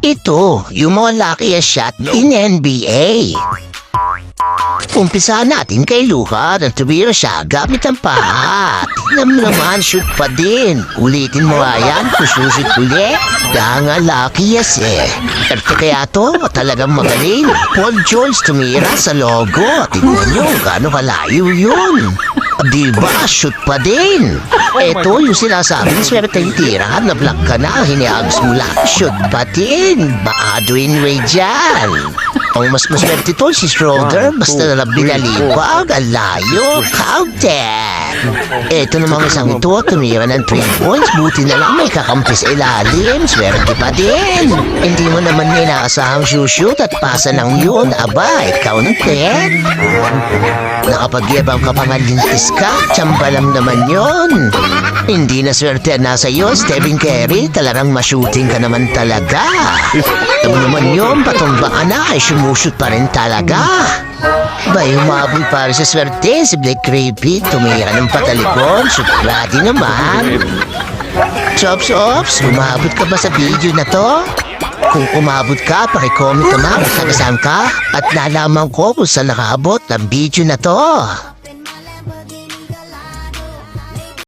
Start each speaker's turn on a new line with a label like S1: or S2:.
S1: Ito, yung mga luckiest shot in NBA. Umpisa natin kay Luka na tumira siya gamit ang pahat. Tingnan mo naman, shoot pa din. Ulitin mo nga yan kung susut ulit. Dahil nga luckiest eh. Erte kaya to, talagang magaling. Paul George tumira sa logo. Tingnan nyo, gano'ng kalayo yun. Diba, shoot pa din. Ito yung sinasabing swerte yung tira, na-block ka na, hiniags mo lang, shoot pa din. Baka Dwayne Wade dyan. Ang mas maswerte to si Schroeder, basta na binalibag, ang layo, counted. Ito namang isang ito, tumira ng 3 points, buti na lang may kakampi sa ilalim, swerte pa din. Hindi mo naman inaasahang shoot at pasa ng yun, aba, counted. Nakapagyabang ka pa nga lintis ka, tsambalam naman yun. Hindi na swerte na nasa iyo, Stephen Curry, talagang ma-shooting ka naman talaga. Ito naman yun, patumba ka na, ay sumushoot pa rin talaga. Bay, umabot para sa swerte, si Blake Griffin, tumira ng patalikon, shoot ready naman. Chops, umabot ka ba sa video na to? Kung umabot ka, pakicomment naman kung saan ka at nalaman ko kung saan nakaabot ang video na to.